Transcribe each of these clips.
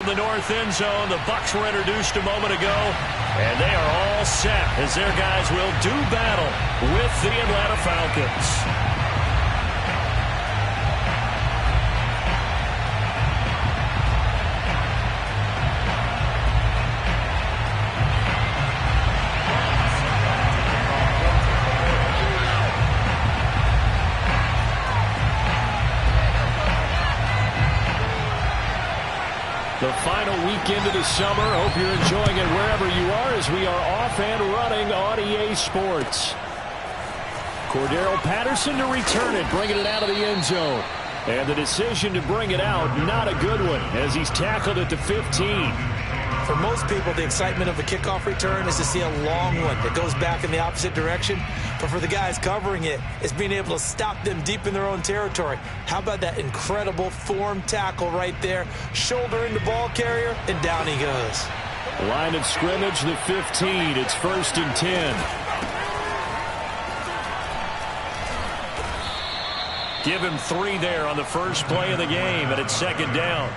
the north end zone. The Bucs were introduced a moment ago, and they are all set as their guys will do battle with the Atlanta Falcons. The final weekend of the summer. Hope you're enjoying it wherever you are as we are off and running on EA Sports. Cordero Patterson to return it, bringing it out of the end zone. And the decision to bring it out, not a good one, as he's tackled at the 15. For most people, the excitement of a kickoff return is to see a long one that goes back in the opposite direction. But for the guys covering it, it's being able to stop them deep in their own territory. How about that incredible form tackle right there? Shoulder in the ball carrier, and down he goes. Line of scrimmage, the 15. It's 1st and 10. Give him 3 there on the first play of the game, and it's 2nd down.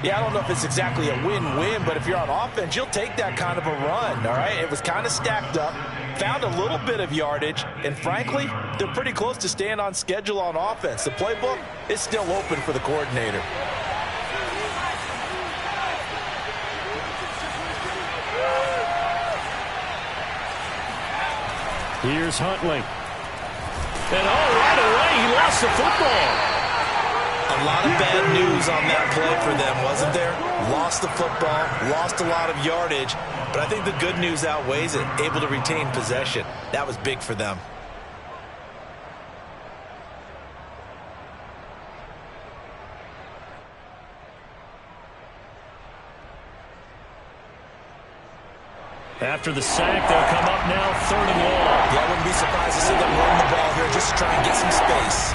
Yeah, I don't know if it's exactly a win-win, but if you're on offense, you'll take that kind of a run, all right? It was kind of stacked up, found a little bit of yardage, and frankly, they're pretty close to staying on schedule on offense. The playbook is still open for the coordinator. Here's Huntley. And right away, he lost the football. A lot of bad news on that play for them, wasn't there? Lost the football, lost a lot of yardage, but I think the good news outweighs it. Able to retain possession. That was big for them. After the sack, they'll come up now 3rd and long. Yeah, I wouldn't be surprised to see them run the ball here just to try and get some space.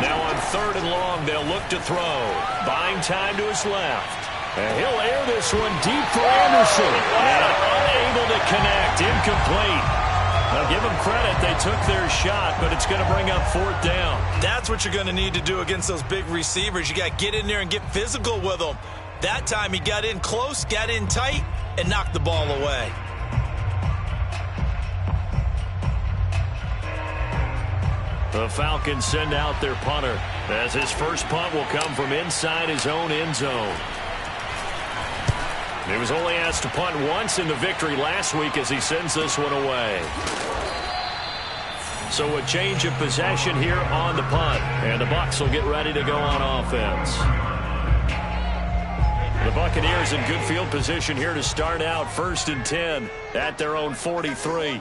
Now on 3rd and long, they'll look to throw. Buying time to his left. And he'll air this one deep for Anderson. And unable to connect. Incomplete. Now give them credit. They took their shot, but it's going to bring up 4th down. That's what you're going to need to do against those big receivers. You got to get in there and get physical with them. That time he got in close, got in tight, and knocked the ball away. The Falcons send out their punter as his first punt will come from inside his own end zone. He was only asked to punt once in the victory last week as he sends this one away. So a change of possession here on the punt, and the Bucs will get ready to go on offense. The Buccaneers in good field position here to start out 1st and 10 at their own 43.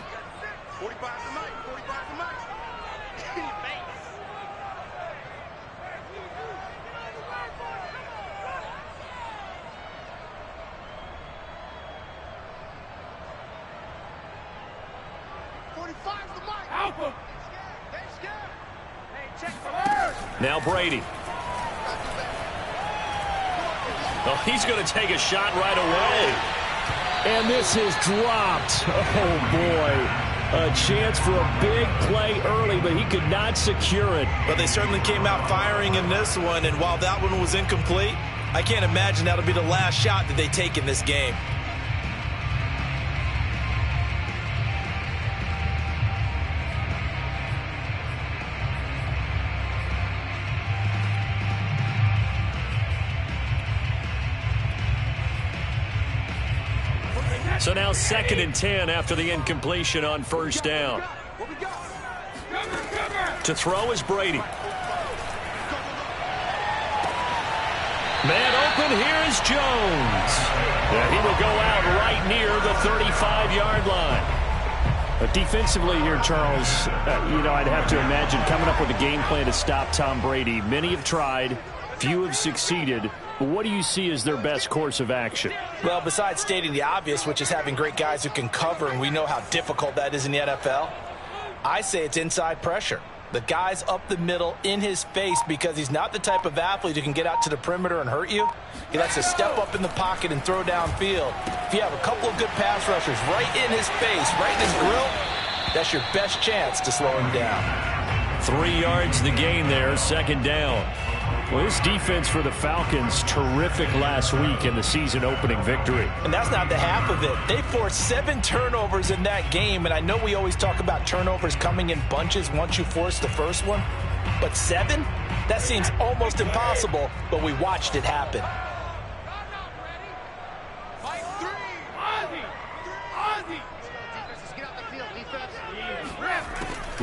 Now Brady. Oh, he's going to take a shot right away. And this is dropped. Oh, boy. A chance for a big play early, but he could not secure it. But they certainly came out firing in this one, and while that one was incomplete, I can't imagine that'll be the last shot that they take in this game. So now 2nd and 10 after the incompletion on 1st down. To throw is Brady. Man open, here is Jones. Yeah, he will go out right near the 35-yard line. But defensively here, Charles, I'd have to imagine coming up with a game plan to stop Tom Brady. Many have tried, few have succeeded. But what do you see as their best course of action? Well, besides stating the obvious, which is having great guys who can cover, and we know how difficult that is in the NFL, I say it's inside pressure. The guy's up the middle in his face because he's not the type of athlete who can get out to the perimeter and hurt you. He likes to step up in the pocket and throw downfield. If you have a couple of good pass rushers right in his face, right in his grill, that's your best chance to slow him down. 3 yards the gain there, 2nd down. Well, this defense for the Falcons, terrific last week in the season-opening victory. And that's not the half of it. They forced 7 turnovers in that game, and I know we always talk about turnovers coming in bunches once you force the first one, but 7? That seems almost impossible, but we watched it happen.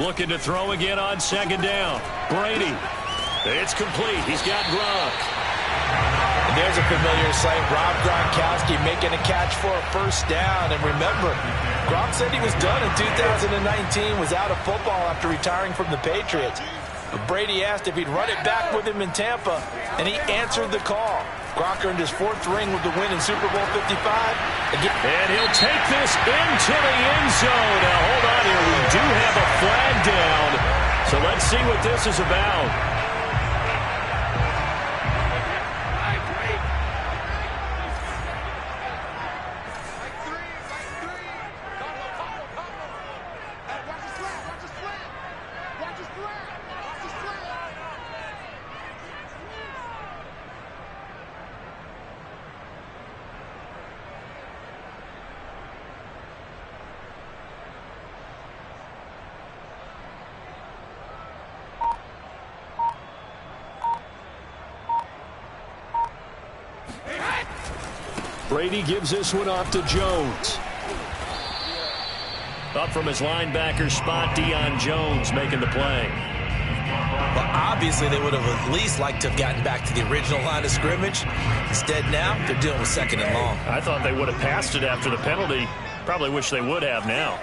Looking to throw again on second down. Brady. It's complete. He's got Gronk. And there's a familiar sight. Rob Gronkowski making a catch for a first down. And remember, Gronk said he was done in 2019, was out of football after retiring from the Patriots. But Brady asked if he'd run it back with him in Tampa, and he answered the call. Gronk earned his 4th ring with the win in Super Bowl 55. And he'll take this into the end zone. Now, hold on here. We do have a flag down. So let's see what this is about. Brady gives this one off to Jones. Up from his linebacker spot, Deion Jones making the play. Well, obviously they would have at least liked to have gotten back to the original line of scrimmage. Instead now, they're dealing with 2nd and long. I thought they would have passed it after the penalty. Probably wish they would have now.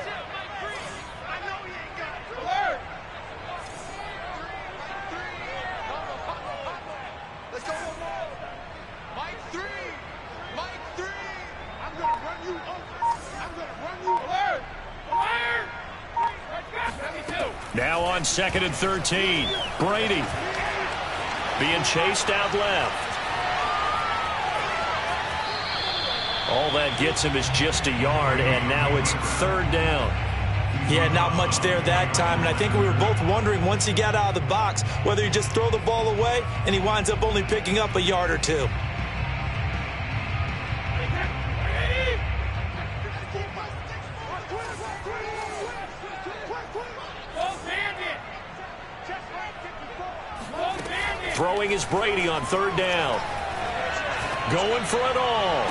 Now on 2nd and 13. Brady being chased out left. All that gets him is just a yard, and now it's 3rd down. Yeah, not much there that time, and I think we were both wondering once he got out of the box whether he just throw the ball away and he winds up only picking up a yard or 2. Throwing is Brady on 3rd down. Going for it all.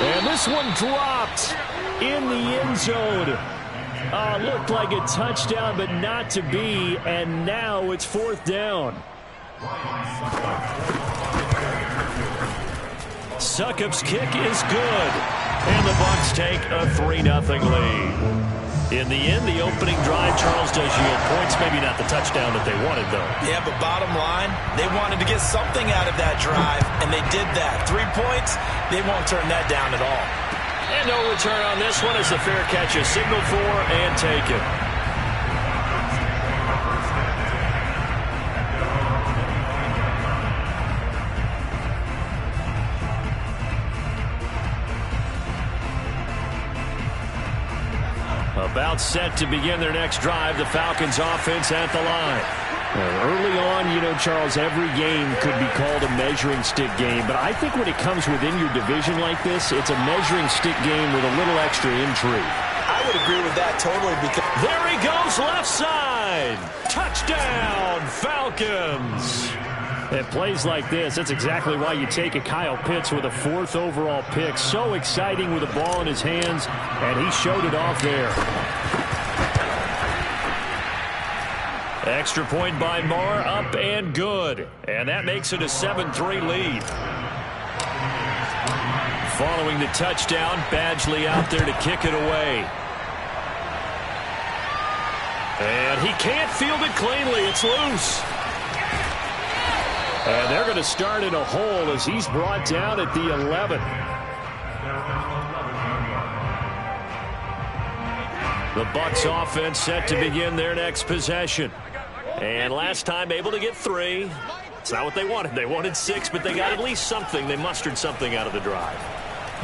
And this one dropped in the end zone. Looked like a touchdown, but not to be. And now it's 4th down. Succop's kick is good. And the Bucs take a 3-0 lead. In the end, the opening drive, Charles, does yield points. Maybe not the touchdown that they wanted, though. Yeah, but bottom line, they wanted to get something out of that drive, and they did that. 3 points, they won't turn that down at all. And no return on this one as the fair catch is signaled for and taken. About set to begin their next drive, the Falcons offense at the line. Early on, you know, Charles, every game could be called a measuring stick game, but I think when it comes within your division like this, it's a measuring stick game with a little extra intrigue. I would agree with that totally, because there he goes, left side. Touchdown, Falcons. At plays like this, that's exactly why you take a Kyle Pitts with a 4th overall pick. So exciting with the ball in his hands, and he showed it off there. Extra point by Marr, up and good. And that makes it a 7-3 lead. Following the touchdown, Badgley out there to kick it away. And he can't field it cleanly. It's loose. And they're going to start in a hole as he's brought down at the 11. The Bucs offense set to begin their next possession. And last time able to get 3. It's not what they wanted. They wanted 6, but they got at least something. They mustered something out of the drive.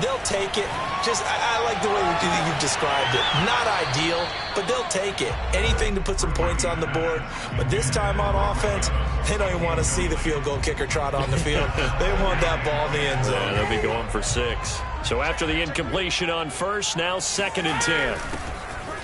They'll take it. I like the way you've described it. Not ideal, but they'll take it. Anything to put some points on the board. But this time on offense, they don't even want to see the field goal kicker trot on the field. They want that ball in the end zone. Yeah, they'll be going for 6. So after the incompletion on first, now 2nd and 10.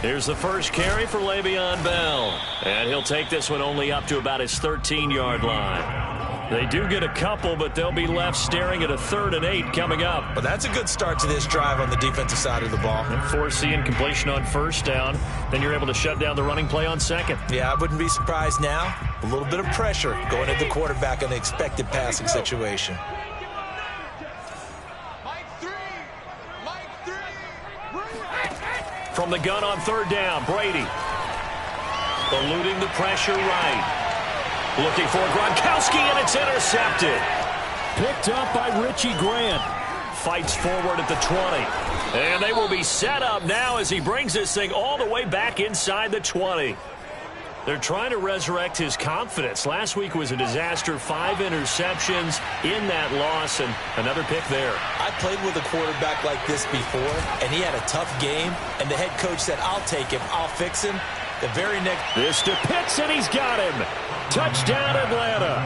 Here's the first carry for Le'Veon Bell. And he'll take this one only up to about his 13-yard line. They do get a couple, but they'll be left staring at a 3rd and 8 coming up. Well, that's a good start to this drive on the defensive side of the ball. Force the incompletion on first down. Then you're able to shut down the running play on 2nd. Yeah, I wouldn't be surprised now. A little bit of pressure going at the quarterback in an expected passing situation. From the gun on 3rd down, Brady. Eluding the pressure right. Looking for Gronkowski, and it's intercepted. Picked up by Richie Grant. Fights forward at the 20. And they will be set up now as he brings this thing all the way back inside the 20. They're trying to resurrect his confidence. Last week was a disaster. 5 interceptions in that loss, and another pick there. I played with a quarterback like this before, and he had a tough game, and the head coach said, I'll take him, I'll fix him. The very next... This to Pitts, and he's got him. Touchdown, Atlanta.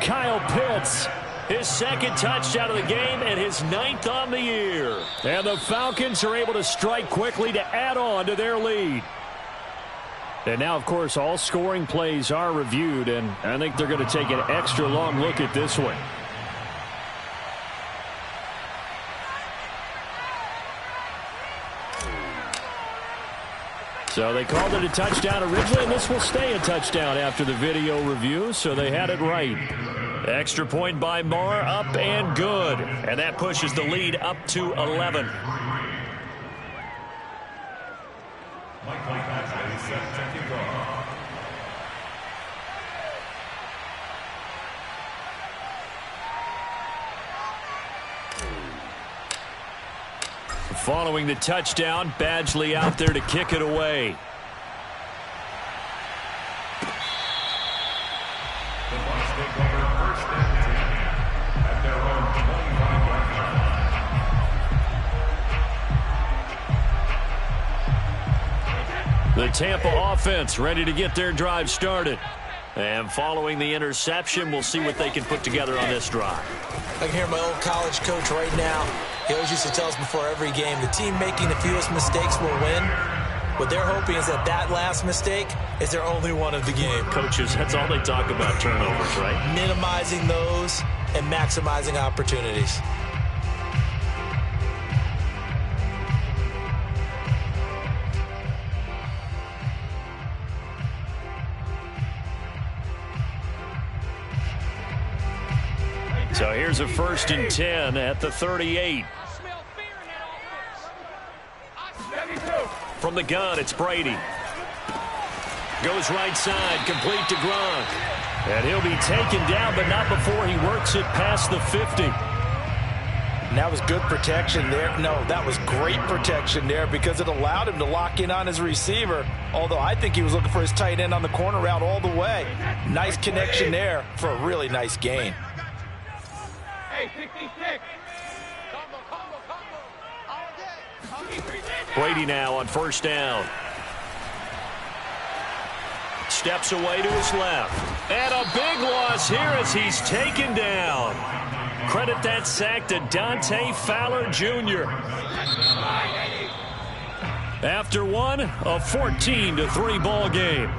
Kyle Pitts, his 2nd touchdown of the game and his 9th on the year. And the Falcons are able to strike quickly to add on to their lead. And now, of course, all scoring plays are reviewed, and I think they're going to take an extra long look at this one. So they called it a touchdown originally, and this will stay a touchdown after the video review, so they had it right. Extra point by Moore, up and good. And that pushes the lead up to 11. Following the touchdown, Badgley out there to kick it away. The Tampa offense ready to get their drive started. And following the interception, we'll see what they can put together on this drive. I can hear my old college coach right now. He always used to tell us before every game, the team making the fewest mistakes will win. What they're hoping is that that last mistake is their only one of the game. Coaches, that's all they talk about, turnovers, right? Minimizing those and maximizing opportunities. So here's a 1st and 10 at the 38. From the gun, it's Brady. Goes right side, complete to Gronk. And he'll be taken down, but not before he works it past the 50. And that was good protection there. No, that was great protection there because it allowed him to lock in on his receiver, although I think he was looking for his tight end on the corner route all the way. Nice connection there for a really nice gain. Brady now on 1st down. Steps away to his left. And a big loss here as he's taken down. Credit that sack to Dante Fowler Jr. After one, a 14-3 ball game.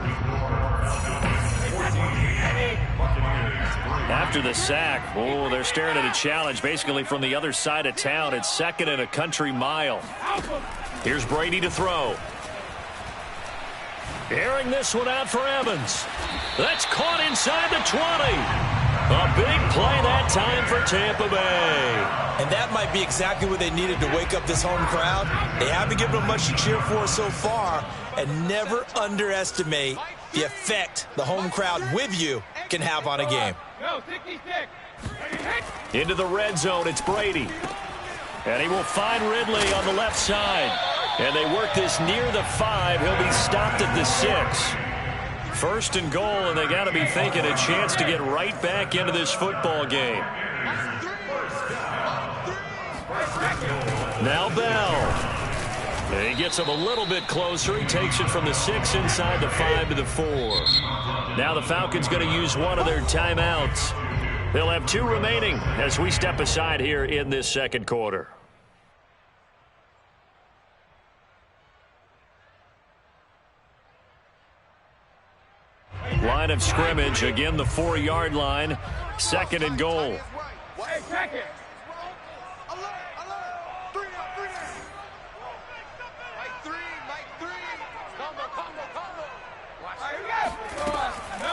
After the sack, oh, they're staring at a challenge basically from the other side of town. It's 2nd and a country mile. Here's Brady to throw. Airing this one out for Evans. That's caught inside the 20. A big play that time for Tampa Bay. And that might be exactly what they needed to wake up this home crowd. They haven't given them much to cheer for so far. And never underestimate the effect the home crowd with you can have on a game. Into the red zone, it's Brady. And he will find Ridley on the left side. And they work this near the 5. He'll be stopped at the 6. 1st and goal, and they got to be thinking a chance to get right back into this football game. Now Bell. And he gets him a little bit closer. He takes it from the 6 inside the 5 to the 4. Now the Falcons going to use one of their timeouts. They'll have 2 remaining as we step aside here in this second quarter. Line of scrimmage, again the 4-yard line. 2nd and goal.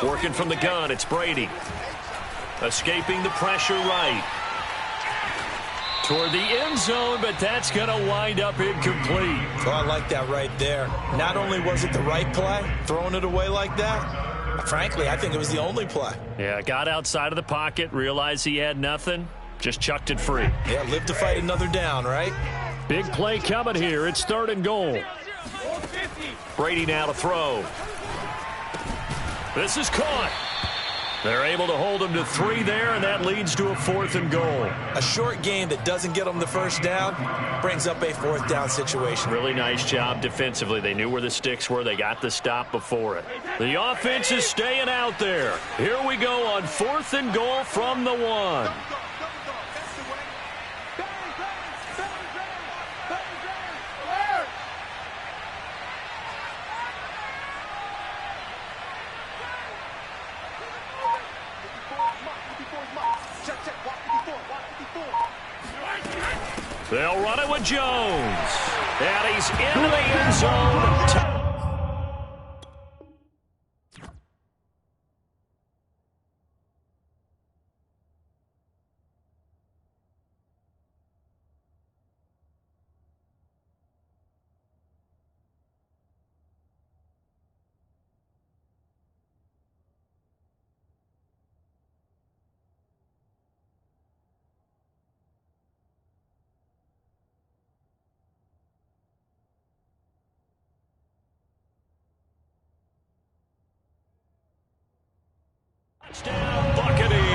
Working from the gun, it's Brady. Escaping the pressure right. Toward the end zone, but that's going to wind up incomplete. Oh, I like that right there. Not only was it the right play, throwing it away like that, frankly, I think it was the only play. Yeah, got outside of the pocket, realized he had nothing, just chucked it free. Yeah, live to fight another down, right? Big play coming here. It's 3rd and goal. Brady now to throw. This is caught. They're able to hold him to 3 there, and that leads to a 4th and goal. A short game that doesn't get them the first down brings up a 4th down situation. Really nice job defensively. They knew where the sticks were. They got the stop before it. The offense is staying out there. Here we go on 4th and goal from the 1. They'll run it with Jones. And he's into the end zone. Touchdown, Buccaneers.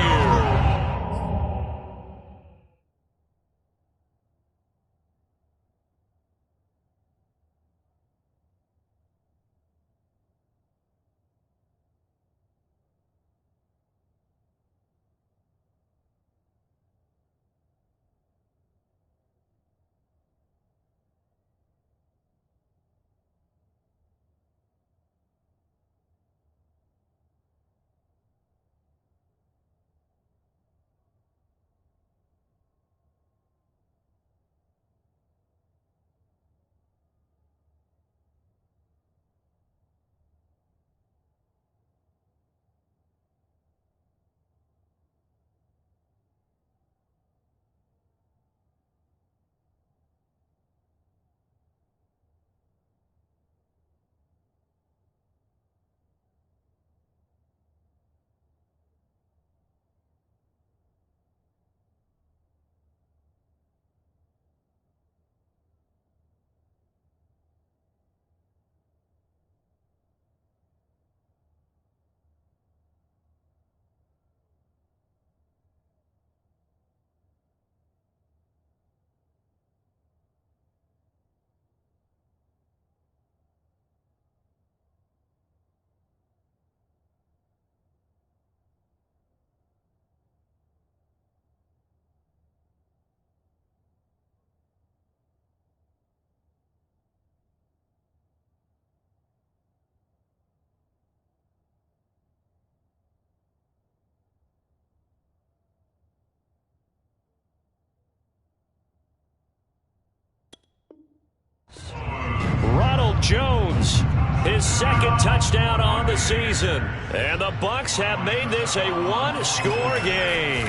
Jones, his 2nd touchdown on the season. And the Bucs have made this a 1-score game.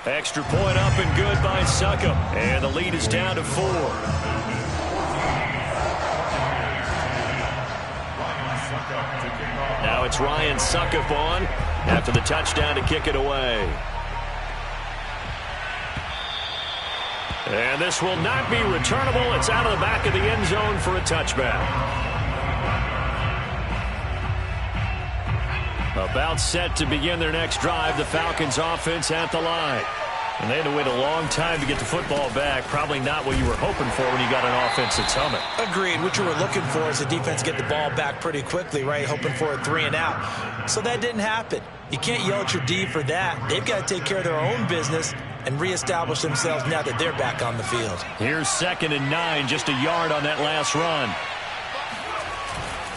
Extra point up and good by Succop. And the lead is down to 4. Now it's Ryan Succop on after the touchdown to kick it away. And this will not be returnable. It's out of the back of the end zone for a touchback. About set to begin their next drive. The Falcons offense at the line. And they had to wait a long time to get the football back. Probably not what you were hoping for when you got an offense that's humming. Agreed. What you were looking for is the defense get the ball back pretty quickly, right? Hoping for a 3 and out. So that didn't happen. You can't yell at your D for that. They've got to take care of their own business and reestablish themselves now that they're back on the field. Here's 2nd and 9, just a yard on that last run.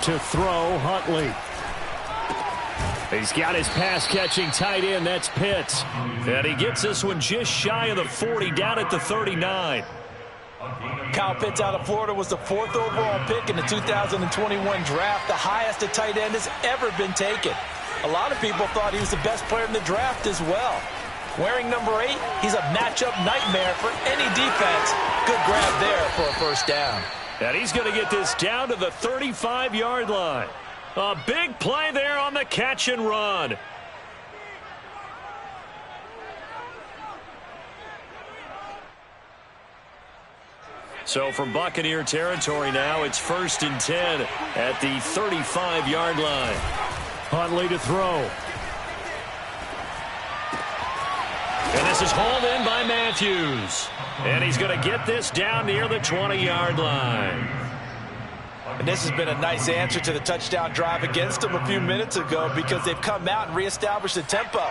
To throw, Huntley. He's got his pass-catching tight end. That's Pitts. And he gets this one just shy of the 40, down at the 39. Kyle Pitts out of Florida was the 4th overall pick in the 2021 draft, the highest a tight end has ever been taken. A lot of people thought he was the best player in the draft as well. Wearing number 8, he's a matchup nightmare for any defense. Good grab there for a first down. And he's going to get this down to the 35-yard line. A big play there on the catch and run. So from Buccaneer territory now, it's 1st and 10 at the 35-yard line. Huntley to throw. And this is hauled in by Matthews. And he's going to get this down near the 20-yard line. And this has been a nice answer to the touchdown drive against them a few minutes ago because they've come out and reestablished the tempo.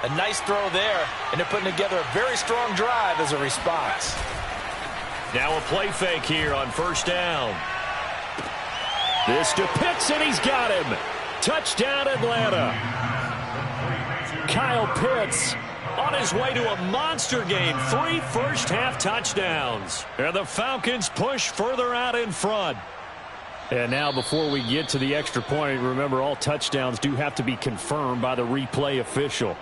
A nice throw there, and they're putting together a very strong drive as a response. Now a play fake here on 1st down. This to Pitts, and he's got him. Touchdown, Atlanta. Kyle Pitts on his way to a monster game. 3 first-half touchdowns. And the Falcons push further out in front. And now before we get to the extra point, remember all touchdowns do have to be confirmed by the replay official.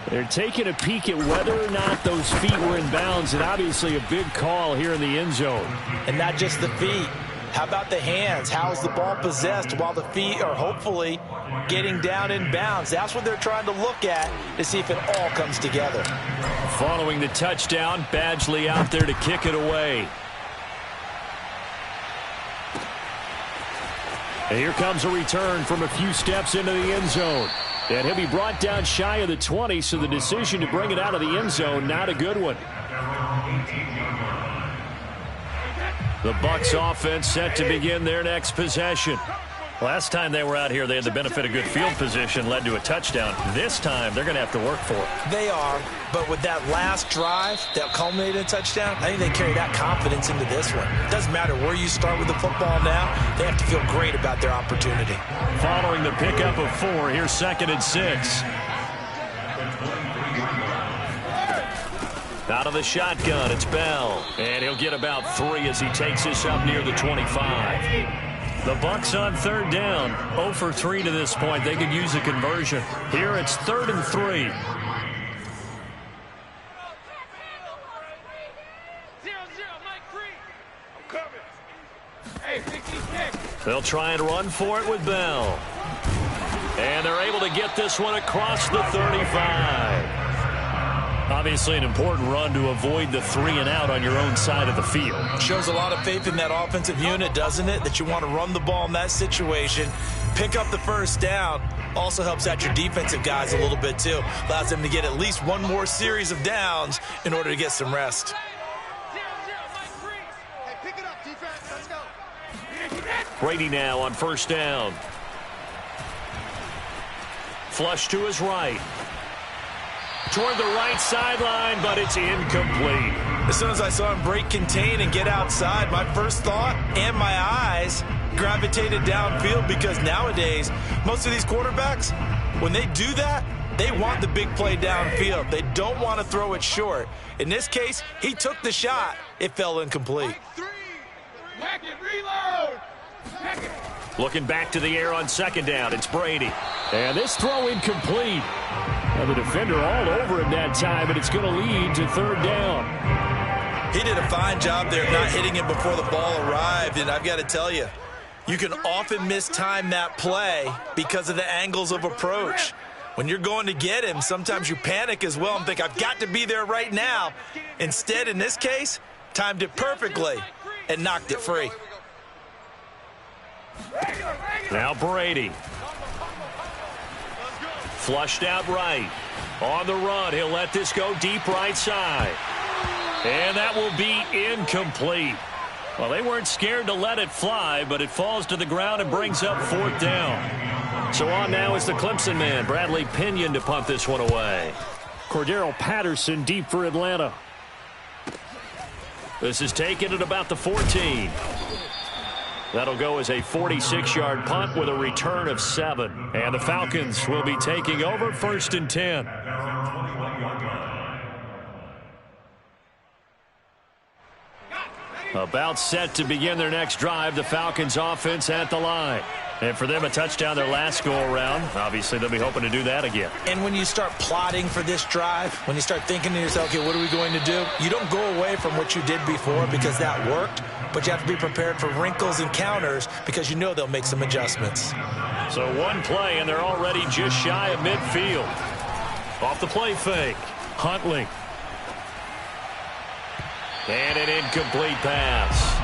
They're taking a peek at whether or not those feet were in bounds, and obviously a big call here in the end zone. And not just the feet. How about the hands? How is the ball possessed while the feet are hopefully getting down in bounds? That's what they're trying to look at to see if it all comes together. Following the touchdown, Badgley out there to kick it away. And here comes a return from a few steps into the end zone. And he'll be brought down shy of the 20, so the decision to bring it out of the end zone, not a good one. The Bucs offense set to begin their next possession. Last time they were out here, they had the benefit of good field position, led to a touchdown. This time, they're going to have to work for it. They are, but with that last drive that culminated in a touchdown, I think they carry that confidence into this one. It doesn't matter where you start with the football now. They have to feel great about their opportunity. Following the pickup of 4, here's 2nd and 6. Out of the shotgun, it's Bell. And he'll get about 3 as he takes this up near the 25. The Bucs on 3rd down. 0 for 3 to this point. They could use a conversion. Here it's 3rd and 3. They'll try and run for it with Bell. And they're able to get this one across the 35. Obviously an important run to avoid the 3 and out on your own side of the field. Shows a lot of faith in that offensive unit, doesn't it? That you want to run the ball in that situation. Pick up the first down. Also helps out your defensive guys a little bit too. Allows them to get at least one more series of downs in order to get some rest. Brady now on 1st down. Flush to his right. Toward the right sideline, but it's incomplete. As soon as I saw him break contain and get outside, my first thought and my eyes gravitated downfield because nowadays, most of these quarterbacks, when they do that, they want the big play downfield. They don't want to throw it short. In this case, he took the shot. It fell incomplete. Looking back to the air on 2nd down, it's Brady. And this throw incomplete. Now the defender all over him that time, and it's going to lead to 3rd down. He did a fine job there of not hitting him before the ball arrived, and I've got to tell you, you can often mistime that play because of the angles of approach. When you're going to get him, sometimes you panic as well and think, I've got to be there right now. Instead, in this case, timed it perfectly and knocked it free. Now Brady. Flushed out right. On the run, he'll let this go deep right side. And that will be incomplete. Well, they weren't scared to let it fly, but it falls to the ground and brings up 4th down. So on now is the Clemson man, Bradley Pinion, to punt this one away. Cordero Patterson deep for Atlanta. This is taken at about the 14. That'll go as a 46-yard punt with a return of 7. And the Falcons will be taking over 1st and 10. About set to begin their next drive, the Falcons offense at the line. And for them, a touchdown their last go-around. Obviously, they'll be hoping to do that again. And when you start plotting for this drive, when you start thinking to yourself, okay, what are we going to do? You don't go away from what you did before because that worked, but you have to be prepared for wrinkles and counters because you know they'll make some adjustments. So one play, and they're already just shy of midfield. Off the play fake, Huntley. And an incomplete pass.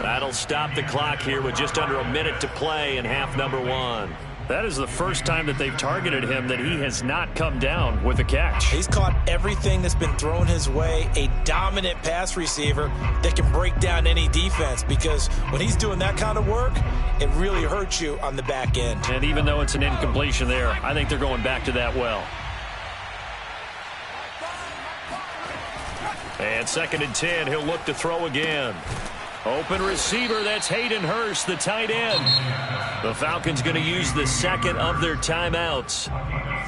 That'll stop the clock here with just under a minute to play in half number 1. That is the first time that they've targeted him that he has not come down with a catch. He's caught everything that's been thrown his way. A dominant pass receiver that can break down any defense, because when he's doing that kind of work, it really hurts you on the back end. And even though it's an incompletion there, I think they're going back to that well. And 2nd and 10, he'll look to throw again. Open receiver, that's Hayden Hurst, the tight end. The Falcons going to use the 2nd of their timeouts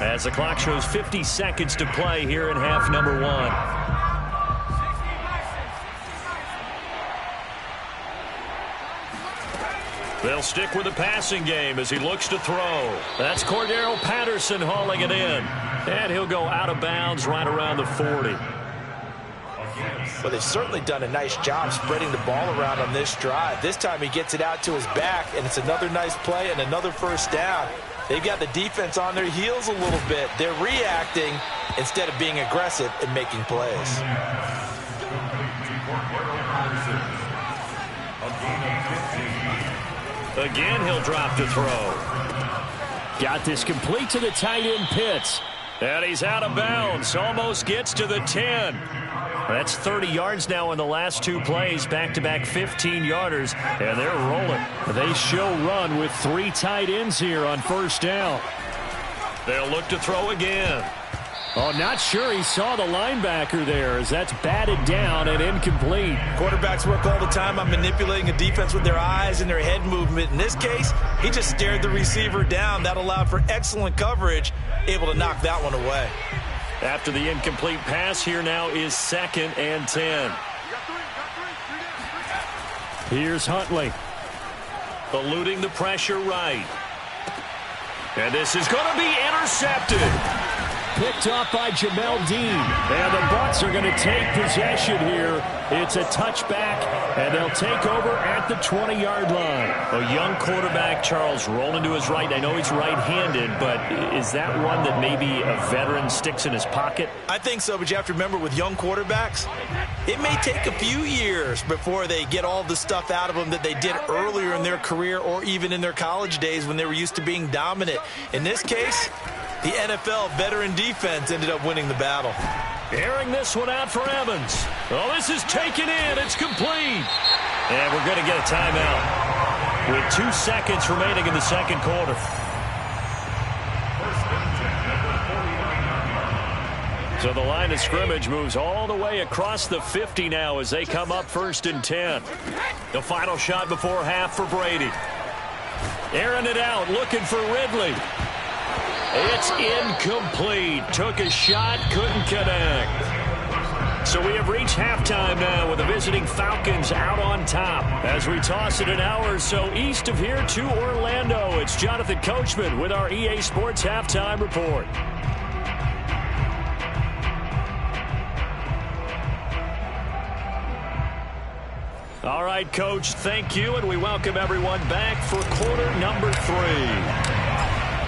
as the clock shows 50 seconds to play here in half number 1. They'll stick with the passing game as he looks to throw. That's Cordero Patterson hauling it in. And he'll go out of bounds right around the 40. Well, they've certainly done a nice job spreading the ball around on this drive. This time he gets it out to his back, and it's another nice play and another 1st down. They've got the defense on their heels a little bit. They're reacting instead of being aggressive and making plays. Again, he'll drop to throw. Got this complete to the tight end Pitts. And he's out of bounds. Almost gets to the 10. That's 30 yards now in the last 2 plays. Back-to-back 15-yarders. And they're rolling. They show run with 3 tight ends here on 1st down. They'll look to throw again. Oh, not sure he saw the linebacker there, as that's batted down and incomplete. Quarterbacks work all the time on manipulating a defense with their eyes and their head movement. In this case, he just stared the receiver down. That allowed for excellent coverage, able to knock that one away. After the incomplete pass, here now is 2nd and 10. Here's Huntley. Eluding the pressure right. And this is going to be intercepted. Picked up by Jamel Dean. And the Bucs are going to take possession here. It's a touchback, and they'll take over at the 20-yard line. A young quarterback, Charles, rolling to his right. I know he's right-handed, but is that one that maybe a veteran sticks in his pocket? I think so, but you have to remember with young quarterbacks, it may take a few years before they get all the stuff out of them that they did earlier in their career or even in their college days when they were used to being dominant. In this case, the NFL veteran defense ended up winning the battle. Airing this one out for Evans. Oh, this is taken in. It's complete. And we're going to get a timeout with 2 seconds remaining in the 2nd quarter. So the line of scrimmage moves all the way across the 50 now as they come up 1st and 10. The final shot before half for Brady. Airing it out, looking for Ridley. It's incomplete. Took a shot, couldn't connect. So we have reached halftime now with the visiting Falcons out on top. As we toss it an hour or so east of here to Orlando, it's Jonathan Coachman with our EA Sports Halftime Report. All right, Coach, thank you, and we welcome everyone back for quarter number 3.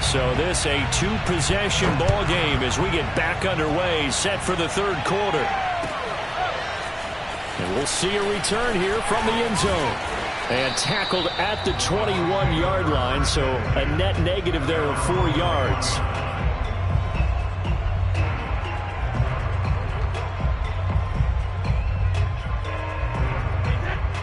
So this a 2-possession ball game as we get back underway, set for the 3rd quarter. And we'll see a return here from the end zone. And tackled at the 21-yard line, so a net negative there of 4 yards.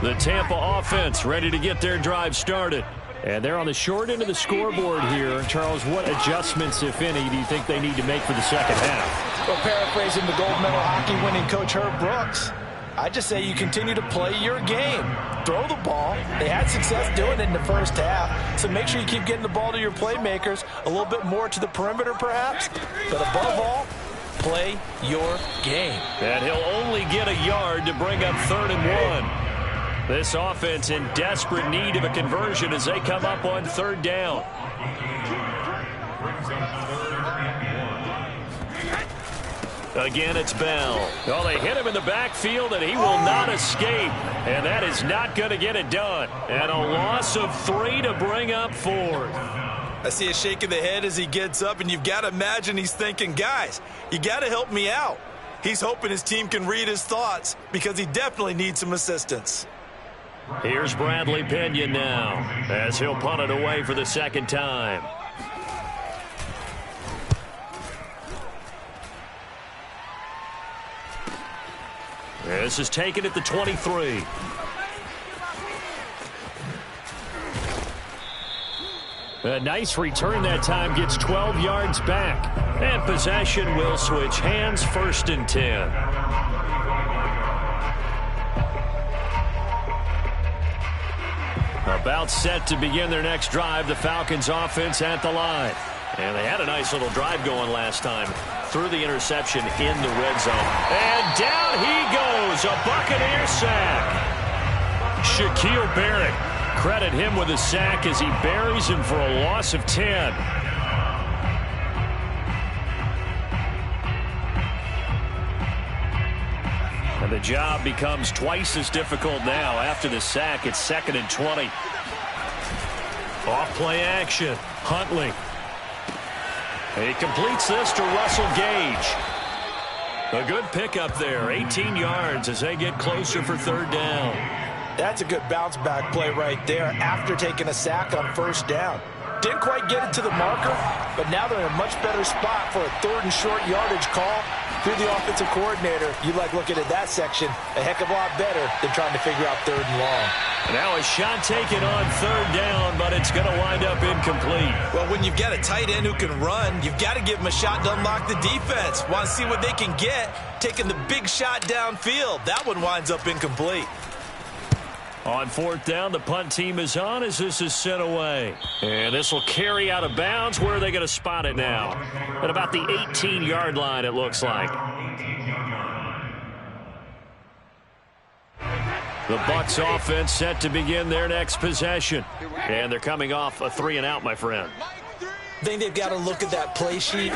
The Tampa offense ready to get their drive started. And they're on the short end of the scoreboard here. Charles, what adjustments, if any, do you think they need to make for the second half? Well, paraphrasing the gold medal hockey winning coach Herb Brooks, I just say you continue to play your game. Throw the ball. They had success doing it in the first half, so make sure you keep getting the ball to your playmakers, a little bit more to the perimeter perhaps, but above all, play your game. And he'll only get a yard to bring up 3rd and 1. This offense in desperate need of a conversion as they come up on 3rd down. Again, it's Bell. Oh, they hit him in the backfield, and he will not escape. And that is not going to get it done. And a loss of 3 to bring up 4th. I see a shake of the head as he gets up, and you've got to imagine he's thinking, guys, you got to help me out. He's hoping his team can read his thoughts because he definitely needs some assistance. Here's Bradley Pinion now as he'll punt it away for the 2nd time. This is taken at the 23. A nice return that time, gets 12 yards back. And possession will switch hands, 1st and 10. About set to begin their next drive, the Falcons offense at the line. And they had a nice little drive going last time. Through the interception in the red zone. And down he goes, a Buccaneer sack. Shaquille Barrett, credit him with a sack as he buries him for a loss of 10. And the job becomes twice as difficult now. After the sack, it's 2nd and 20. Off play action. Huntley. He completes this to Russell Gage. A good pickup there. 18 yards as they get closer for 3rd down. That's a good bounce back play right there after taking a sack on 1st down. Didn't quite get it to the marker, but now they're in a much better spot for a 3rd and short yardage call. Through the offensive coordinator, you like looking at that section a heck of a lot better than trying to figure out 3rd and long. Now a shot taken on 3rd down, but it's going to wind up incomplete. Well, when you've got a tight end who can run, you've got to give him a shot to unlock the defense. Want to see what they can get, taking the big shot downfield. That one winds up incomplete. On 4th down, the punt team is on as this is sent away. And this will carry out of bounds. Where are they going to spot it now? At about the 18-yard line, it looks like. The Bucs offense set to begin their next possession. And they're coming off a 3-and-out, my friend. I think they've got to look at that play sheet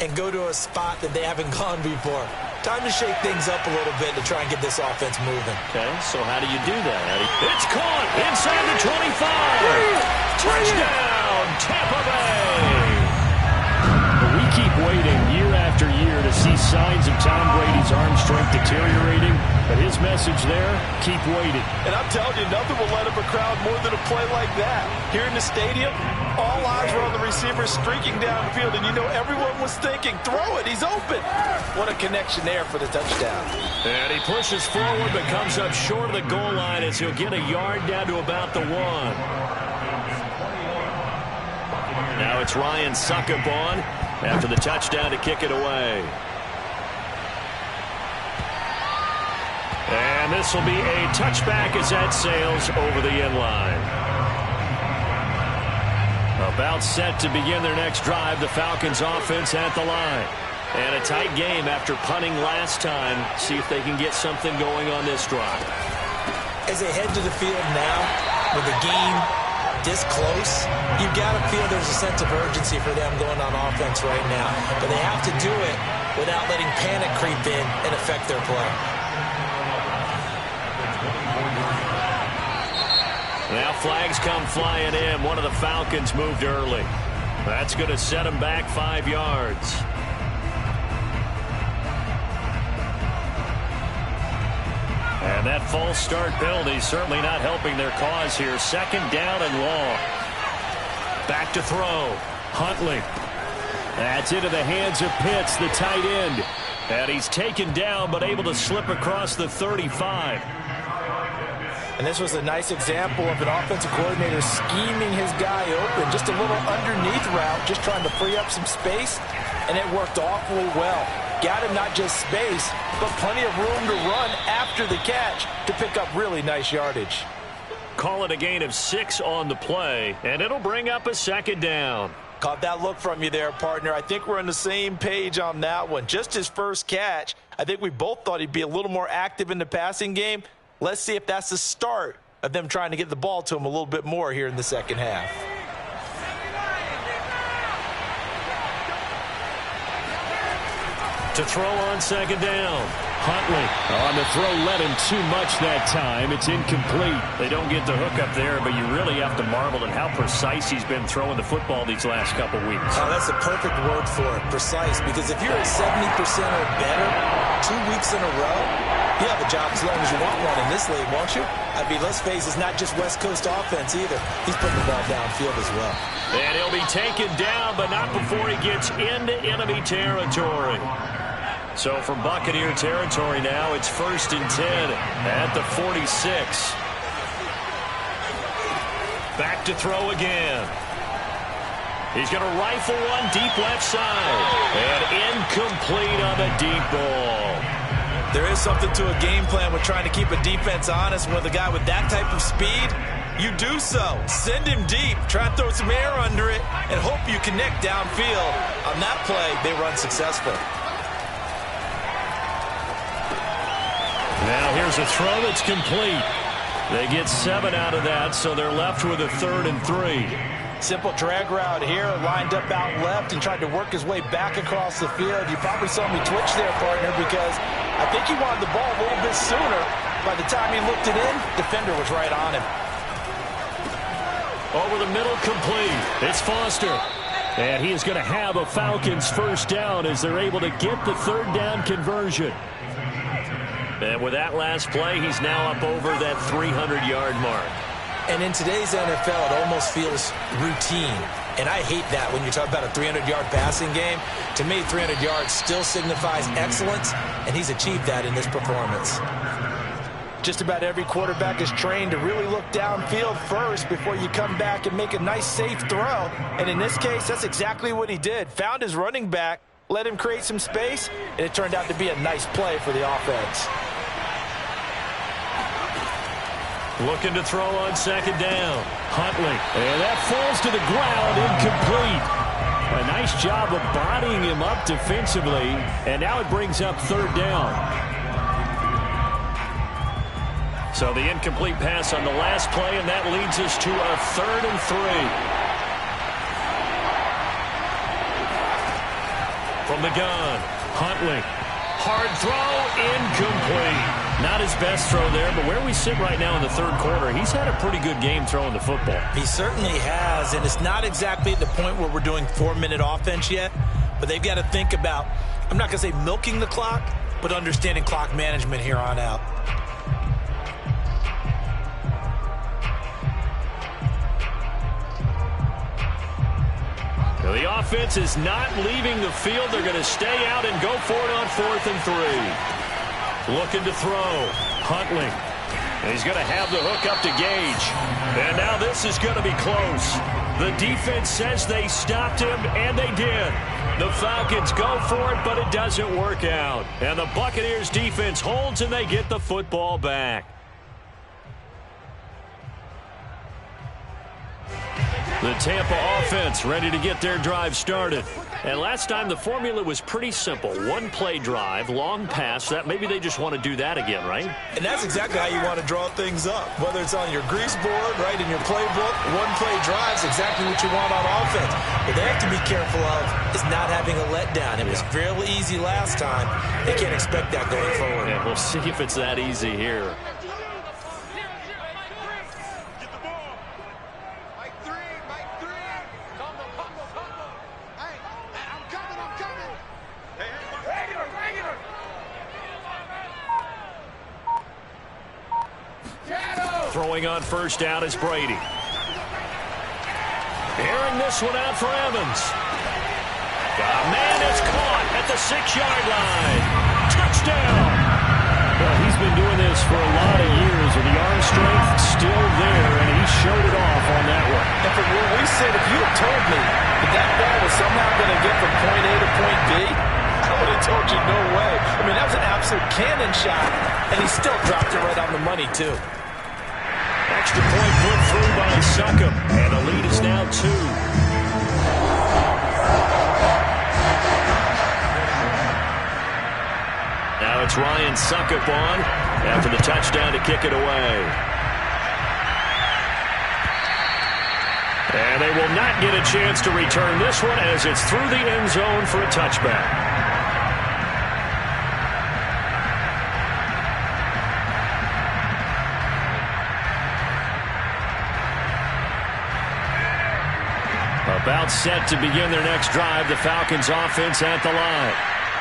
and go to a spot that they haven't gone before. Time to shake things up a little bit to try and get this offense moving. Okay, so how do you do that, Eddie? It's caught inside the 25. Touchdown, Tampa Bay. We keep waiting year after year to see signs of Tom Brady's arm strength deteriorating, but his message there, keep waiting. And I'm telling you, nothing will let up a crowd more than a play like that. Here in the stadium, all eyes were on the receiver streaking downfield, and you know everyone was thinking, throw it, he's open. What a connection there for the touchdown. And he pushes forward but comes up short of the goal line as he'll get a yard down to about the 1. Now it's Ryan Suckup on after the touchdown to kick it away. And this will be a touchback as that sails over the end line. About set to begin their next drive, the Falcons offense at the line. And a tight game after punting last time. See if they can get something going on this drive. As they head to the field now, with the game this close, you've got to feel there's a sense of urgency for them going on offense right now. But they have to do it without letting panic creep in and affect their play. Now flags come flying in. One of the Falcons moved early. That's going to set them back 5 yards. And that false start penalty certainly not helping their cause here. 2nd down and long. Back to throw. Huntley. That's into the hands of Pitts, the tight end. And he's taken down but able to slip across the 35. And this was a nice example of an offensive coordinator scheming his guy open. Just a little underneath route, just trying to free up some space, and it worked awfully well. Got him not just space, but plenty of room to run after the catch to pick up really nice yardage. Call it a gain of 6 on the play, and it'll bring up a second down. Caught that look from you there, partner. I think we're on the same page on that one. Just his first catch. I think we both thought he'd be a little more active in the passing game. Let's see if that's the start of them trying to get the ball to him a little bit more here in the second half. To throw on second down. Huntley on the throw, led him too much that time. It's incomplete. They don't get the hook up there, but you really have to marvel at how precise he's been throwing the football these last couple weeks. Oh, that's a perfect word for it, precise, because if you're at 70% or better 2 weeks in a row, you have a job as long as you want one in this league, won't you? I mean, let's face it, it's not just West Coast offense either. He's putting the ball downfield as well. And he'll be taken down, but not before he gets into enemy territory. So from Buccaneer territory now, it's 1st and 10 at the 46. Back to throw again. He's going to rifle one deep left side. And incomplete on the deep ball. There is something to a game plan with trying to keep a defense honest. With a guy with that type of speed, you do so. Send him deep. Try and throw some air under it and hope you connect downfield. On that play, they run successful. Now here's a throw that's complete. They get 7 out of that, so they're left with a 3rd and 3. Simple drag route here, lined up out left and tried to work his way back across the field. You probably saw me twitch there, partner, because I think he wanted the ball a little bit sooner. By the time he looked it in, defender was right on him. Over the middle, complete. It's Foster. And he is going to have a Falcons first down as they're able to get the 3rd down conversion. And with that last play, he's now up over that 300-yard mark. And in today's NFL, it almost feels routine. And I hate that when you talk about a 300-yard passing game. To me, 300 yards still signifies excellence, and he's achieved that in this performance. Just about every quarterback is trained to really look downfield first before you come back and make a nice, safe throw. And in this case, that's exactly what he did. Found his running back, let him create some space, and it turned out to be a nice play for the offense. Looking to throw on second down. Huntley. And that falls to the ground, incomplete. A nice job of bodying him up defensively, and now it brings up 3rd down. So the incomplete pass on the last play, and that leads us to a 3rd and 3. From the gun, Huntley. Hard throw, incomplete. Not his best throw there, but where we sit right now in the 3rd quarter, he's had a pretty good game throwing the football. He certainly has, and it's not exactly at the point where we're doing 4-minute offense yet, but they've got to think about, I'm not going to say milking the clock, but understanding clock management here on out. The offense is not leaving the field. They're going to stay out and go for it on 4th and 3. Looking to throw. Huntley. And he's going to have the hook up to Gage. And now this is going to be close. The defense says they stopped him, and they did. The Falcons go for it, but it doesn't work out. And the Buccaneers defense holds, and they get the football back. The Tampa offense ready to get their drive started. And last time the formula was pretty simple. 1-play drive, long pass. That maybe they just want to do that again, right? And that's exactly how you want to draw things up. Whether it's on your grease board, right, in your playbook, 1-play drive is exactly what you want on offense. What they have to be careful of is not having a letdown. It was fairly easy last time. They can't expect that going forward. Yeah, we'll see if it's that easy here. Throwing on first down is Brady. Airing this one out for Evans. A man is caught at the 6-yard line. Touchdown! Well, he's been doing this for a lot of years, and the arm strength still there, and he showed it off on that one. And from where we sit, if you had told me that ball was somehow going to get from point A to point B, I would have told you no way. I mean, that was an absolute cannon shot, and he still dropped it right on the money, too. Extra point put through by Succop, and the lead is now 2. Now it's Ryan Succop on after the touchdown to kick it away. And they will not get a chance to return this one as it's through the end zone for a touchback. About set to begin their next drive, the Falcons offense at the line.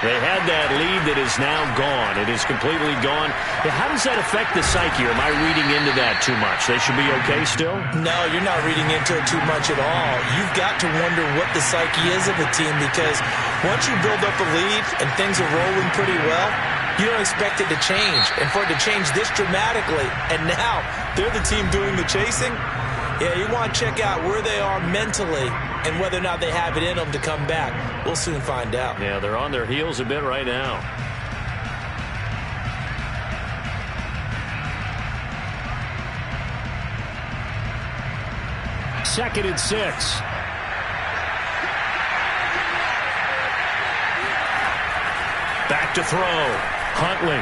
They had that lead that is now gone. It is completely gone. How does that affect the psyche? Or am I reading into that too much? They should be okay still? No, you're not reading into it too much at all. You've got to wonder what the psyche is of a team, because once you build up a lead and things are rolling pretty well, you don't expect it to change. And for it to change this dramatically, and now they're the team doing the chasing, yeah, you want to check out where they are mentally and whether or not they have it in them to come back. We'll soon find out. Yeah, they're on their heels a bit right now. Second and 6. Back to throw. Huntley.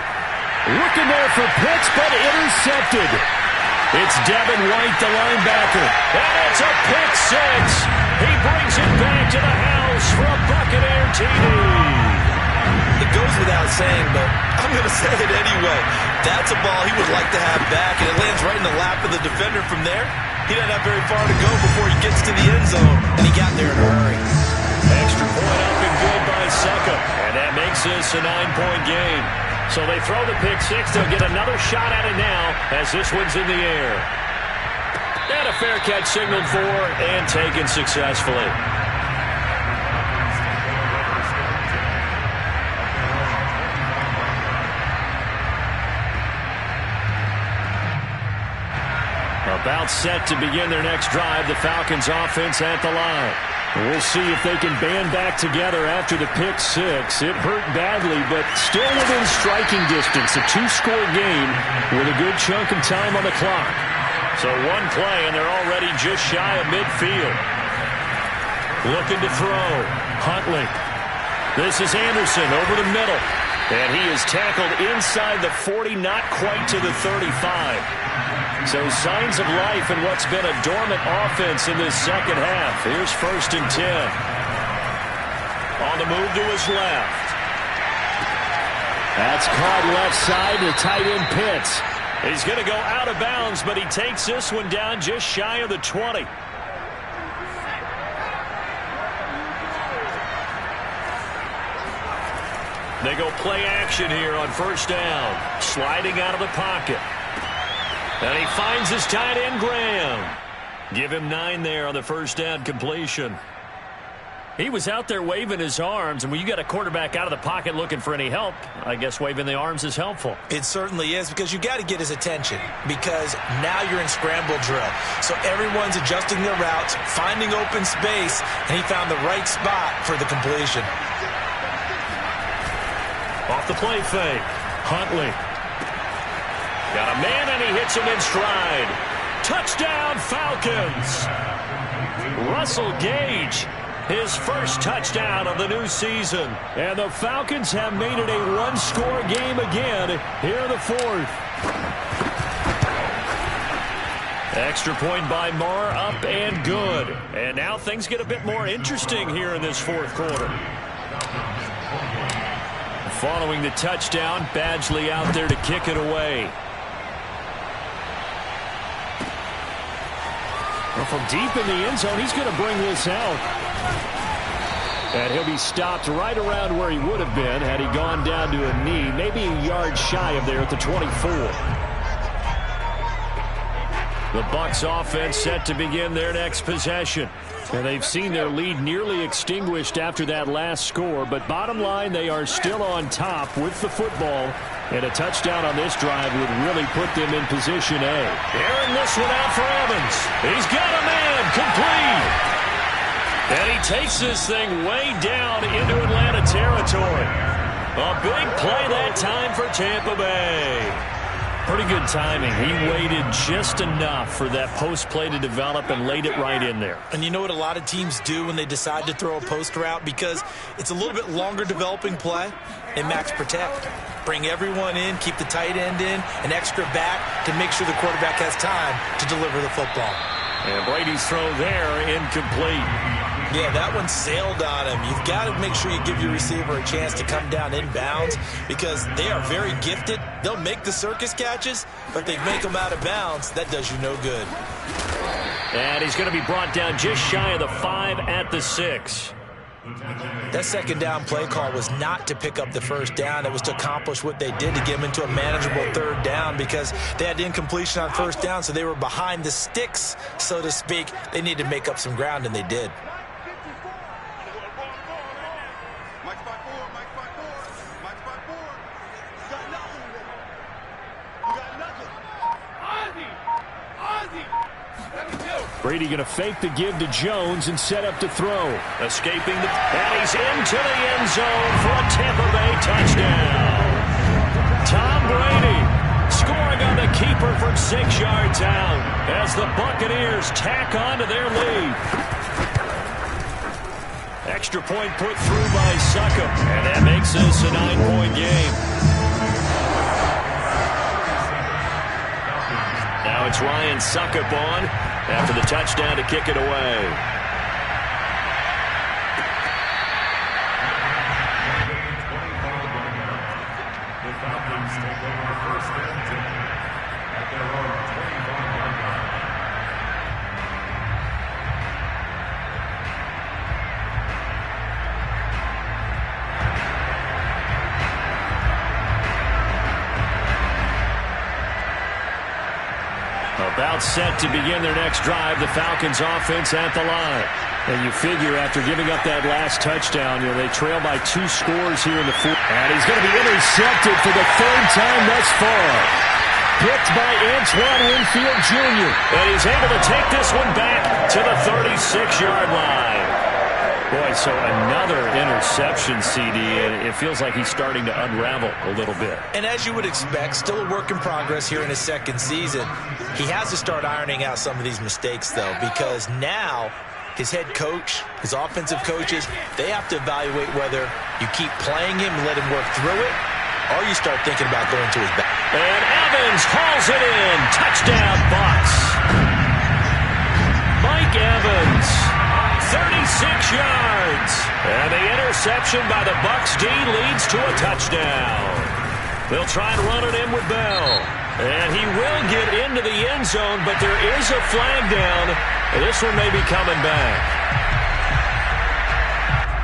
Looking there for Pitts, but intercepted. It's Devin White, the linebacker. And it's a pick 6. He brings it back to the house for a Buccaneer TD. It goes without saying, but I'm going to say it anyway. That's a ball he would like to have back, and it lands right in the lap of the defender from there. He doesn't have very far to go before he gets to the end zone, and he got there in a hurry. Extra point up and good by Succop, and that makes this a 9-point game. So they throw the pick 6. They'll get another shot at it now as this one's in the air. And a fair catch signaled for and taken successfully. About set to begin their next drive, the Falcons offense at the line. We'll see if they can band back together after the pick 6. It hurt badly, but still within striking distance. A 2-score game with a good chunk of time on the clock. So one play, and they're already just shy of midfield. Looking to throw. Huntley. This is Anderson over the middle. And he is tackled inside the 40, not quite to the 35. So signs of life in what's been a dormant offense in this second half. Here's 1st and 10. On the move to his left. That's caught left side to tight end Pitts. He's going to go out of bounds, but he takes this one down just shy of the 20. They go play action here on 1st down. Sliding out of the pocket. And he finds his tight end, Graham. Give him 9 there on the 1st down completion. He was out there waving his arms, and when you got a quarterback out of the pocket looking for any help, I guess waving the arms is helpful. It certainly is, because you got to get his attention, because now you're in scramble drill. So everyone's adjusting their routes, finding open space, and he found the right spot for the completion. Off the play fake. Huntley. Got a man, and he hits him in stride. Touchdown, Falcons. Russell Gage, his first touchdown of the new season. And the Falcons have made it a 1-score game again here in the 4th. Extra point by Marr, up and good. And now things get a bit more interesting here in this 4th quarter. Following the touchdown, Badgley out there to kick it away. Well, from deep in the end zone, he's going to bring this out. And he'll be stopped right around where he would have been had he gone down to a knee, maybe a yard shy of there at the 24. The Bucs offense set to begin their next possession. And they've seen their lead nearly extinguished after that last score, but bottom line, they are still on top with the football, and a touchdown on this drive would really put them in position A. Airing this one out for Evans. He's got a man, complete. And he takes this thing way down into Atlanta territory. A big play that time for Tampa Bay. Pretty good timing. He waited just enough for that post play to develop and laid it right in there. And you know what a lot of teams do when they decide to throw a post route? Because it's a little bit longer developing play. They max protect. Bring everyone in, keep the tight end in, an extra back to make sure the quarterback has time to deliver the football. And Brady's throw there, incomplete. Yeah, that one sailed on him. You've got to make sure you give your receiver a chance to come down inbounds because they are very gifted. They'll make the circus catches, but they make them out of bounds. That does you no good. And he's going to be brought down just shy of the 5 at the 6. That second down play call was not to pick up the first down. It was to accomplish what they did to get them into a manageable third down because they had incompletion on first down, so they were behind the sticks, so to speak. They needed to make up some ground, and they did. Brady going to fake the give to Jones and set up to throw. Escaping the... And he's into the end zone for a Tampa Bay touchdown. Tom Brady scoring on the keeper from 6 yards out as the Buccaneers tack on to their lead. Extra point put through by Succop. And that makes this a 9-point game. Now it's Ryan Succop on after the touchdown to kick it away. About set to begin their next drive, the Falcons offense at the line. And you figure after giving up that last touchdown, they trail by 2 scores here in the fourth. And he's going to be intercepted for the 3rd time thus far. Picked by Antoine Winfield Jr. And he's able to take this one back to the 36-yard line. Boy, so another interception, CD, and it feels like he's starting to unravel a little bit. And as you would expect, still a work in progress here in his 2nd season. He has to start ironing out some of these mistakes, though, because now his head coach, his offensive coaches, they have to evaluate whether you keep playing him and let him work through it, or you start thinking about going to his back. And Evans hauls it in. Touchdown, Bucs. Mike Evans. 36 yards. And the interception by the Bucs D leads to a touchdown. They'll try and run it in with Bell. And he will get into the end zone, but there is a flag down. This one may be coming back.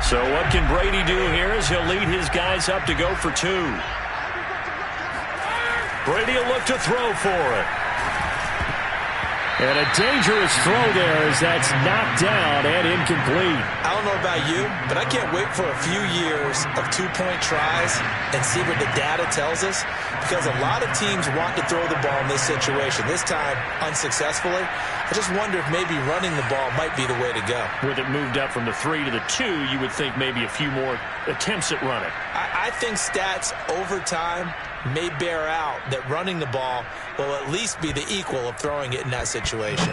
So what can Brady do here as he'll lead his guys up to go for 2. Brady will look to throw for it. And a dangerous throw there as that's knocked down and incomplete. I don't know about you, but I can't wait for a few years of 2-point tries and see what the data tells us, because a lot of teams want to throw the ball in this situation. This time, unsuccessfully. I just wonder if maybe running the ball might be the way to go. With it moved up from the 3 to the 2, you would think maybe a few more attempts at running. I think stats over time may bear out that running the ball will at least be the equal of throwing it in that situation.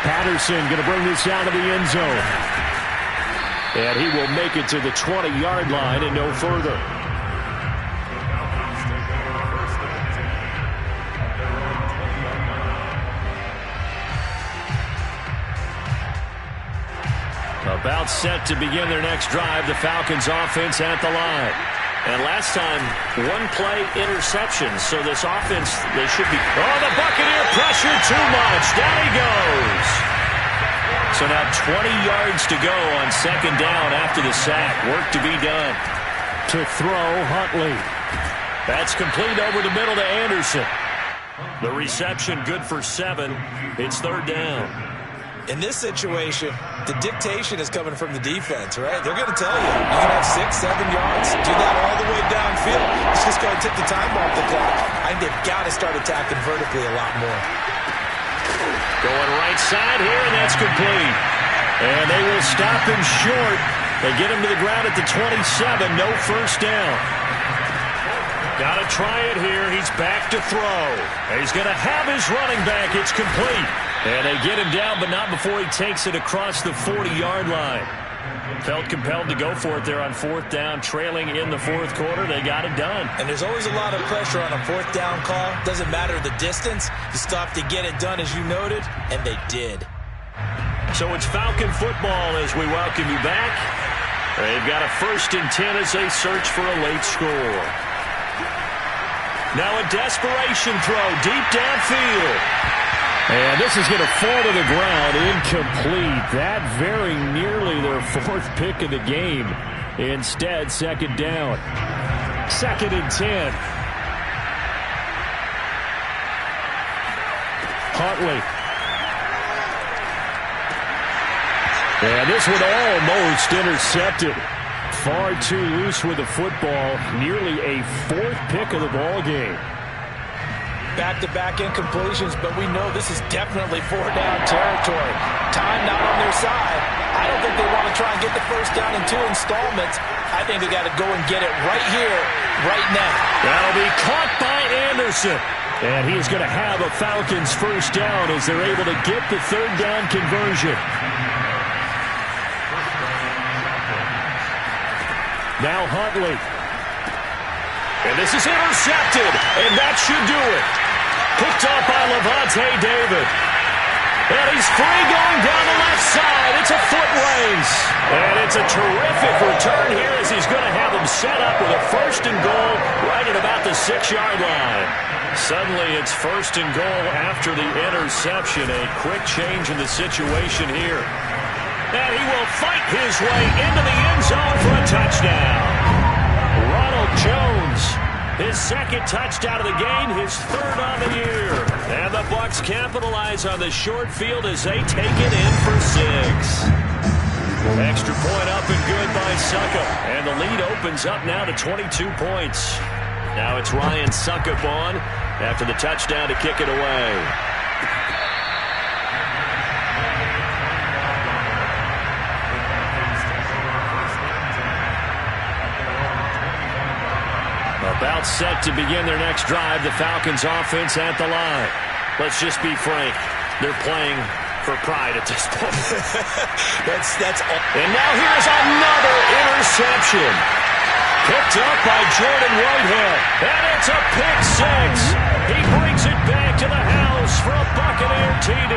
Patterson going to bring this out of the end zone. And he will make it to the 20-yard line and no further. About set to begin their next drive, the Falcons offense at the line. And last time, 1-play interceptions. So this offense, they should be... Oh, the Buccaneer pressure too much. Down he goes. So now 20 yards to go on 2nd down after the sack. Work to be done. To throw, Huntley. That's complete over the middle to Anderson. The reception good for 7. It's third down. In this situation, the dictation is coming from the defense, right? They're going to tell you, you can have 6, 7 yards, do that all the way downfield. Let's just go and take the time off the clock. I think they've got to start attacking vertically a lot more. Going right side here, and that's complete. And they will stop him short. They get him to the ground at the 27. No first down. Got to try it here. He's back to throw. He's going to have his running back. It's complete. And they get him down, but not before he takes it across the 40-yard line. Felt compelled to go for it there on fourth down, trailing in the fourth quarter. They got it done. And there's always a lot of pressure on a fourth down call. Doesn't matter the distance. You still have to get it done, as you noted, and they did. So it's Falcon football as we welcome you back. They've got a 1st and 10 as they search for a late score. Now a desperation throw deep downfield. And this is going to fall to the ground, incomplete. That very nearly their 4th pick of the game. Instead, second down. 2nd and 10. Huntley. And this one almost intercepted. Far too loose with the football. Nearly a 4th pick of the ball game. Back-to-back incompletions, but we know this is definitely 4-down territory. Time not on their side. I don't think they want to try and get the first down in 2 installments. I think they got to go and get it right here, right now. That'll be caught by Anderson. And he is going to have a Falcons first down as they're able to get the 3rd down conversion. Now Huntley. And this is intercepted, and that should do it. Picked up by Levante David. And he's free going down the left side. It's a foot race. And it's a terrific return here as he's going to have him set up with a 1st and goal right at about the 6-yard line. Suddenly it's 1st and goal after the interception. A quick change in the situation here. And he will fight his way into the end zone for a touchdown. Ronald Jones, his 2nd touchdown of the game, his 3rd on the year. And the Bucs capitalize on the short field as they take it in for 6. Extra point up and good by Suckup. And the lead opens up now to 22 points. Now it's Ryan Suckup on after the touchdown to kick it away. About set to begin their next drive, the Falcons offense at the line. Let's just be frank, they're playing for pride at this point. that's all. And now here's another interception. Picked up by Jordan Whitehead. And it's a pick 6. He brings it back to the house for a Buccaneer TD.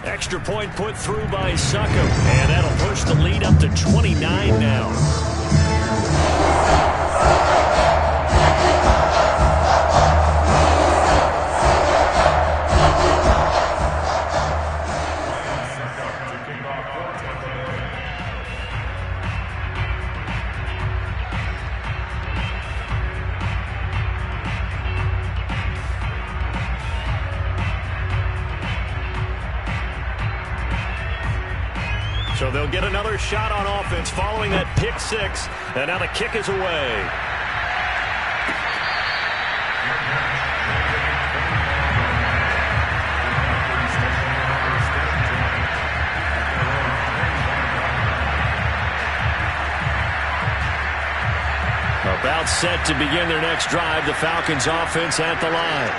Extra point put through by Suckup, and that'll push the lead up to 29 now. So they'll get another shot on offense following that pick 6. And now the kick is away. About set to begin their next drive, the Falcons offense at the line.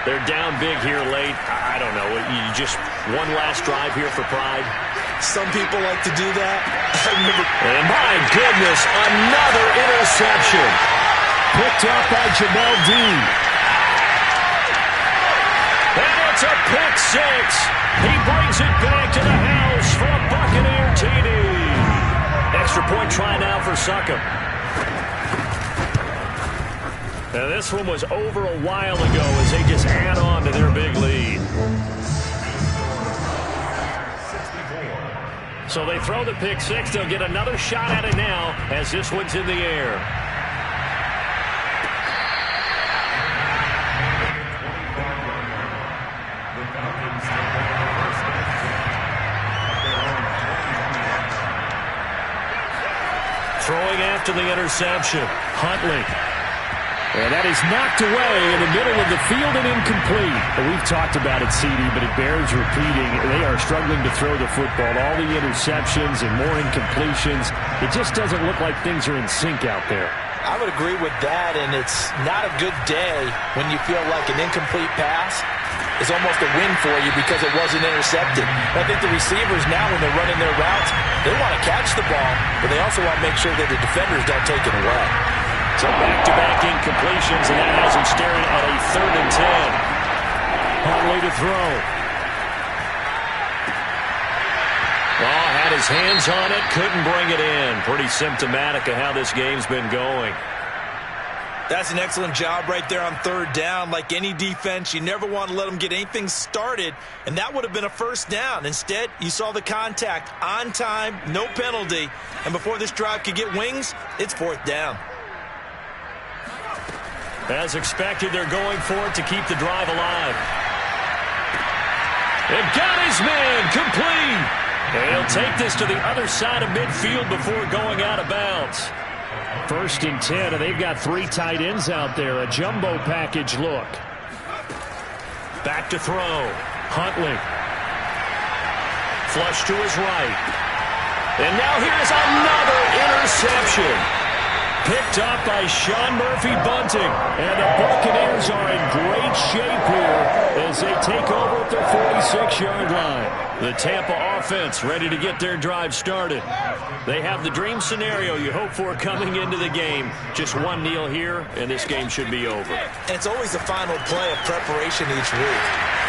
They're down big here late. I don't know. You just one last drive here for pride. Some people like to do that. And my goodness, another interception. Picked up by Jamel Dean. And it's a pick 6. He brings it back to the house for a Buccaneer TD. Extra point try now for Suckup. Now this one was over a while ago as they just add on to their big lead. So they throw the pick six. They'll get another shot at it now as this one's in the air. Throwing after the interception. Huntley. And that is knocked away in the middle of the field and incomplete. We've talked about it, CD, but it bears repeating. They are struggling to throw the football. All the interceptions and more incompletions. It just doesn't look like things are in sync out there. I would agree with that, and it's not a good day when you feel like an incomplete pass is almost a win for you because it wasn't intercepted. I think the receivers now, when they're running their routes, they want to catch the ball, but they also want to make sure that the defenders don't take it away. So back-to-back incompletions, and that has him staring at a 3rd and 10. Huntley to throw. Oh, had his hands on it, couldn't bring it in. Pretty symptomatic of how this game's been going. That's an excellent job right there on 3rd down. Like any defense, you never want to let them get anything started, and that would have been a 1st down. Instead, you saw the contact on time, no penalty, and before this drive could get wings, it's 4th down. As expected, they're going for it to keep the drive alive. And got his man complete. And he'll take this to the other side of midfield before going out of bounds. 1st and 10, and they've got 3 tight ends out there. A jumbo package look. Back to throw. Huntley. Flush to his right. And now here's another interception. Picked up by Sean Murphy-Bunting. And the Buccaneers are in great shape here as they take over at their 46-yard line. The Tampa offense ready to get their drive started. They have the dream scenario you hope for coming into the game. Just one kneel here, and this game should be over. And it's always the final play of preparation each week.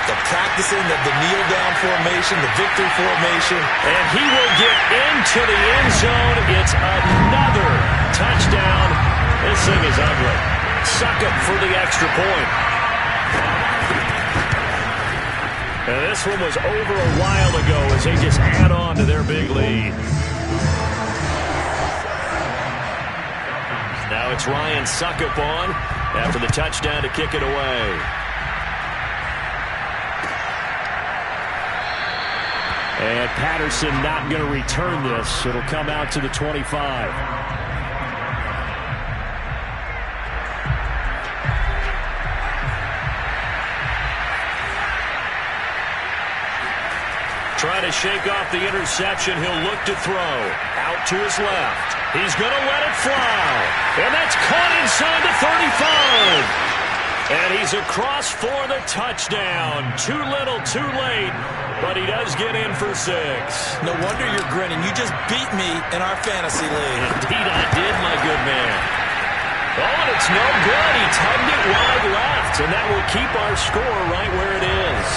The practicing of the kneel-down formation, the victory formation. And he will get into the end zone. It's another touchdown. This thing is ugly. Suck it for the extra point. And this one was over a while ago as they just add on to their big lead. Now it's Ryan Suckup on after the touchdown to kick it away. And Patterson not going to return this. It'll come out to the 25. Trying to shake off the interception. He'll look to throw. Out to his left. He's going to let it fly. And that's caught inside the 35. And he's across for the touchdown. Too little, too late. But he does get in for 6. No wonder you're grinning. You just beat me in our fantasy league. Indeed I did, my good man. Oh, and it's no good. He tugged it wide left. And that will keep our score right where it is.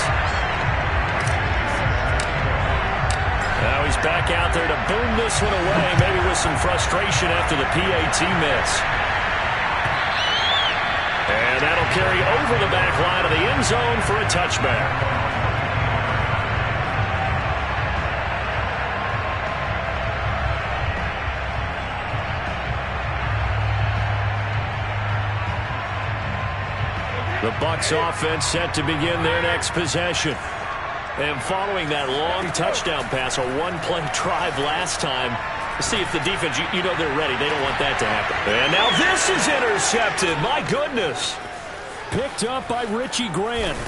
Now he's back out there to boom this one away, maybe with some frustration after the PAT miss. And that'll carry over the back line of the end zone for a touchback. The Bucs offense set to begin their next possession. And following that long touchdown pass, a one-play drive last time, see if the defense, you know they're ready. They don't want that to happen. And now this is intercepted. My goodness. Picked up by Richie Grant.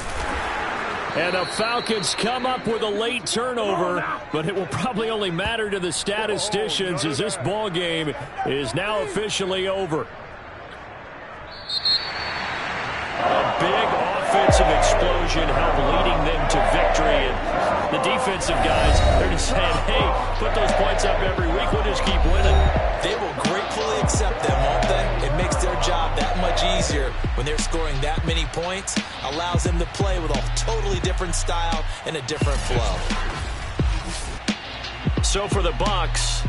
And the Falcons come up with a late turnover, but it will probably only matter to the statisticians as this ball game is now officially over. A big offensive explosion helped leading them to victory. And the defensive guys, they're just saying, hey, put those points up every week. We'll just keep winning. They will gratefully accept them, won't they? It makes their job that much easier when they're scoring that many points. Allows them to play with a totally different style and a different flow. So for the Bucs,